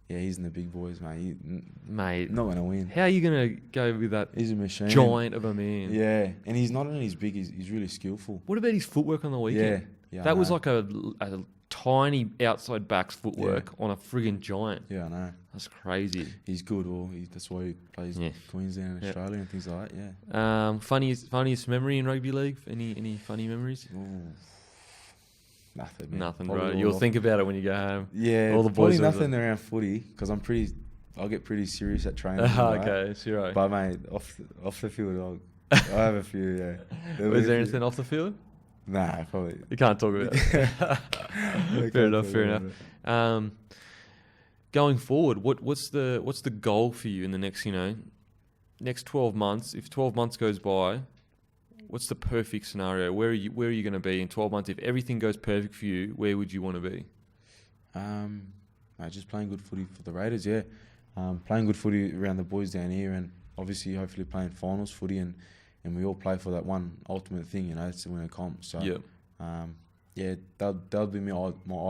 he's in the big boys, mate. Mate, not gonna win. How are you gonna go with that? He's a machine, giant of a man. Yeah, and he's not only big; he's really skillful. What about his footwork on the weekend? Yeah, that was like a tiny outside back's footwork on a friggin' giant. Yeah, I know. That's crazy. He's good. That's why he plays Queensland and Australia and things like that. Yeah. Funniest memory in rugby league? Any funny memories? Ooh. Nothing, man. Nothing, bro. You'll think about it when you go home. Yeah, all the boys. Probably nothing around footy because I'll get pretty serious at training. Okay, sure. But mate, off the field, I have a few. Yeah. Was there anything off the field? Nah, probably. You can't talk about it. Fair enough. Going forward, what's the goal for you in the next 12 months? If 12 months goes by, what's the perfect scenario? Where are you going to be in 12 months? If everything goes perfect for you, where would you want to be? Just playing good footy for the Raiders, yeah. Playing good footy around the boys down here, and obviously hopefully playing finals footy, and we all play for that one ultimate thing, it's to win a comp. So that'll be my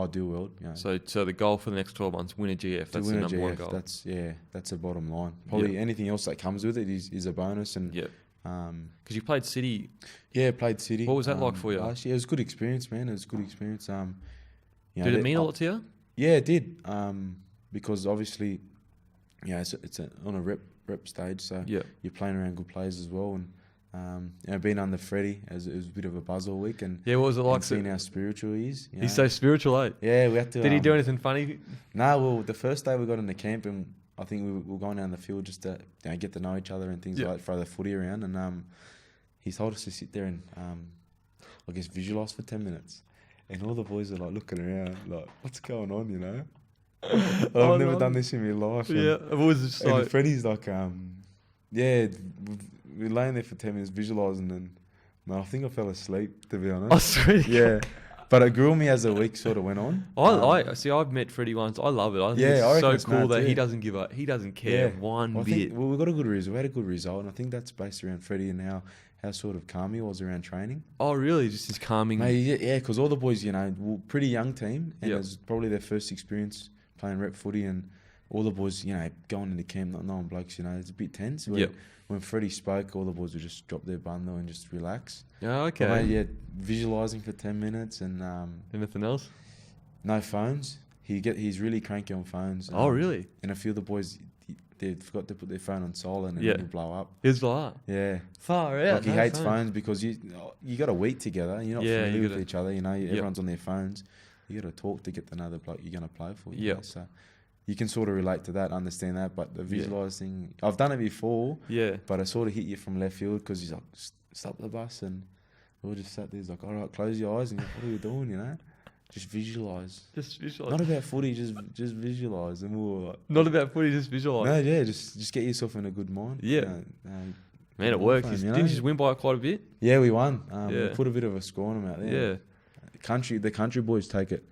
ideal world. So the goal for the next 12 months, win a GF. That's the number one goal. That's the bottom line. Probably anything else that comes with it is a bonus. And because you played City. Yeah, played City. What was that like for you? Last year? It was a good experience, man. It was a good experience. Did it mean a lot to you? Yeah, it did. Because obviously, it's on a rep stage, so you're playing around good players as well, and being under Freddie, it was a bit of a buzz all week, and what was it like? Seeing how spiritual he is. He's so spiritual, eh? Yeah, we had to. Did he do anything funny? No, well, the first day we got into camp, and I think we were going down the field just to get to know each other and things like throw the footy around, and he told us to sit there and I guess visualise for 10 minutes, and all the boys are like looking around, like, what's going on, I've never done this in my life. Yeah, it was just like... Freddie's like, we're laying there for 10 minutes visualising, and man, I think I fell asleep, to be honest. Oh, sweet. Yeah. But it grew on me as the week sort of went on. I've met Freddie once. I love it. I think it's so cool that he doesn't care one bit. We got a good result. We had a good result, and I think that's based around Freddie and how sort of calm he was around training. Oh, really? Just his calming. Yeah, because all the boys, were pretty young team, and it was probably their first experience playing rep footy, and all the boys, going into camp, not knowing blokes, it's a bit tense. When Freddie spoke, all the boys would just drop their bundle and just relax. Oh, okay. Visualising for 10 minutes and... anything else? No phones. He's really cranky on phones. Oh, really? And a few of the boys, they forgot to put their phone on silent and it would blow up. It's like that? Yeah. Far out. Like he hates phones because you got a week together. You're not familiar with each other. Everyone's on their phones. you got to talk to get to know the bloke you're going to play for. Yeah. So you can sort of relate to that, understand that. But the Yeah. visualising, I've done it before, Yeah. but I sort of hit you from left field because he's like, stop the bus. And we all just sat there. He's like, all right, close your eyes. And you're like, what are you doing, you know? Just visualise. Just visualize. Not about footy, just visualise. And we were like, Not about footy, just visualize. no, yeah, just get yourself in a good mind. Yeah. Man, it worked. fun, you Didn't know? you just win by quite a bit? Yeah, we won. Yeah. We put a bit of a score on them out there. Yeah. The country boys take it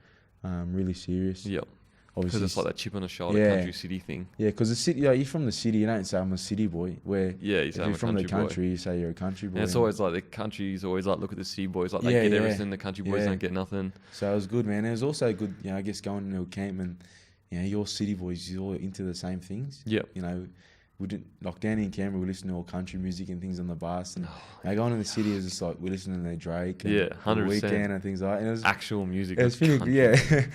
really serious. Yep. Obviously, Because it's like that chip on the shoulder Yeah. country city thing. yeah, because the city, you're from the city, you don't say I'm a city boy. Where Yeah, you if say you're I'm a from the country boy. country, you say you're a country boy. And it's always like the countries always like look at the city boys like they Yeah, get yeah. everything. The country boys Yeah. don't get nothing. So it was good, man. It was also good, I guess, going into a camp and, you're city boys, you're all into the same things. Yep. We didn't, like down in Canberra, we listen to all country music and things on the bus. And going to the city is just like, we're listening to Drake and Yeah, The 100%. Weekend and things like that. And it was, Actual music. it was pretty good, yeah.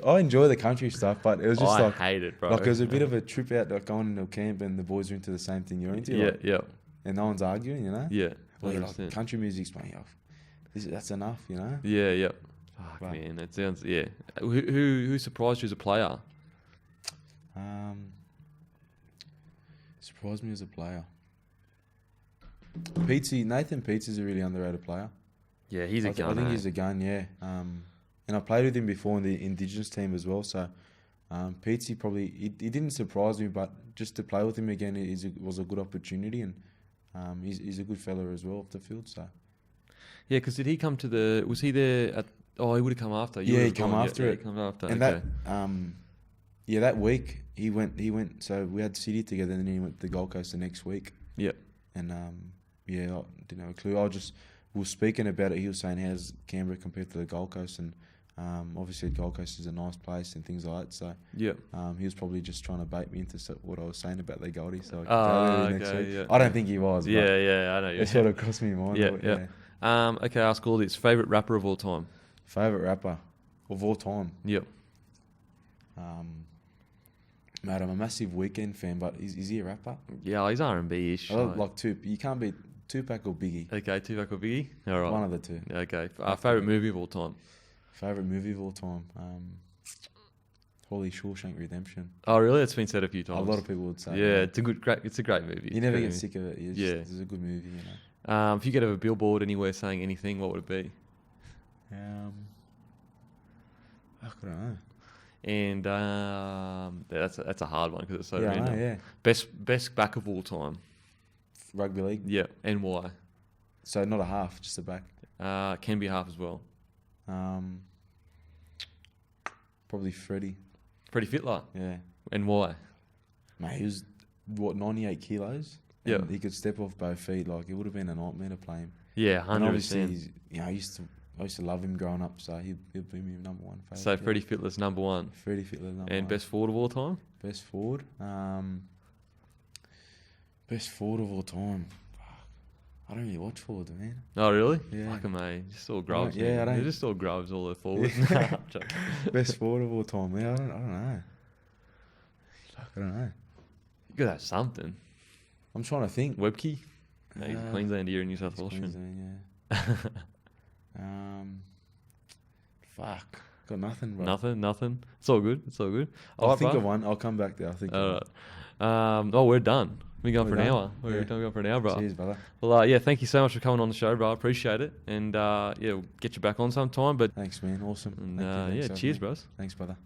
I enjoy the country stuff, but it was just I like, hate it, bro. like it was a bit of a trip out, like going into a camp and the boys are into the same thing you're into. Yeah, like, yeah, and no one's arguing, yeah. Where, 100%. like, country music's playing off. That's enough, Yeah, yeah. Fuck, Right. man. It sounds, yeah. Who surprised you as a player? Surprised me as a player. Nathan Pete's a really underrated player. Yeah, he's a I gun. think he's a gun, yeah. And I played with him before in the Indigenous team as well. So Petesy probably he didn't surprise me, but just to play with him again was a good opportunity, and he's a good fella as well off the field. So Yeah, because did he come to the... Was he there at... Oh, he would have come after. You Yeah, would've he come gone, after yeah, it. he come after. and okay. that week he went. So we had City together, and then he went to the Gold Coast the next week. Yep. And I didn't have a clue. We were speaking about it. He was saying how's Canberra compared to the Gold Coast, and obviously the Gold Coast is a nice place and things like that. So Yep. he was probably just trying to bait me into what I was saying about the Goldie. So I could Oh, go there next okay, week. yeah. I don't think he was. Yeah, but yeah, I know. it sort of crossed me mind. Yeah, but yeah. Okay, ask all this. Favourite rapper of all time? Favorite rapper of all time. Yep. Mate, I'm a massive Weekend fan, but is he a rapper? Yeah, he's R&B-ish. I like you can't beat Tupac or Biggie. Okay, Tupac or Biggie? All right. One of the two. Okay. Favourite movie of all time? Favorite movie of all time. Holy Shawshank Redemption. Oh, really? It's been said a few times. A lot of people would say. Yeah, it's a great movie. You never Great get movie. sick of it. It's a good movie, If you could have a billboard anywhere saying anything, what would it be? I don't know. And that's a hard one because it's so Yeah, I random. know, yeah. Best back of all time. Rugby league. Yeah, and why? So not a half, just a back. Can be half as well. Probably Freddie. Freddie Fitler. Yeah. And why? Mate, he was 98 kilos. Yeah. And he could step off both feet. Like, it would have been a nightmare to play him. Yeah, And 100%. obviously, I used to love him growing up. So he'd be my number one favourite. So Freddie Fitler's number one. Freddie Fitler number And one. best forward of all time? Best forward. Best forward of all time. I don't really watch forwards, man. Oh, really? Yeah. Fucking mate. Just all grubs. Yeah, I man. don't- They're just all grubs, all the forwards. Best forward of all time, man. I don't know. Fuck, I don't know. You gotta have something. I'm trying to think. Webkey? No, he's Uh, Queensland here in New South It's Wales. Queensland, yeah. Fuck. Got nothing, bro. Nothing. It's all good. I'll Alright, think bro. of one. I'll come back there. I'll think of one. We're done. We're going We're for an done? hour. We're Yeah. going for an hour, bro. Cheers, brother. Well, yeah, thank you so much for coming on the show, bro. I appreciate it. And, we'll get you back on sometime. But, Thanks, man. Awesome. and, Thank you. Thanks for having cheers, me. bros. Thanks, brother.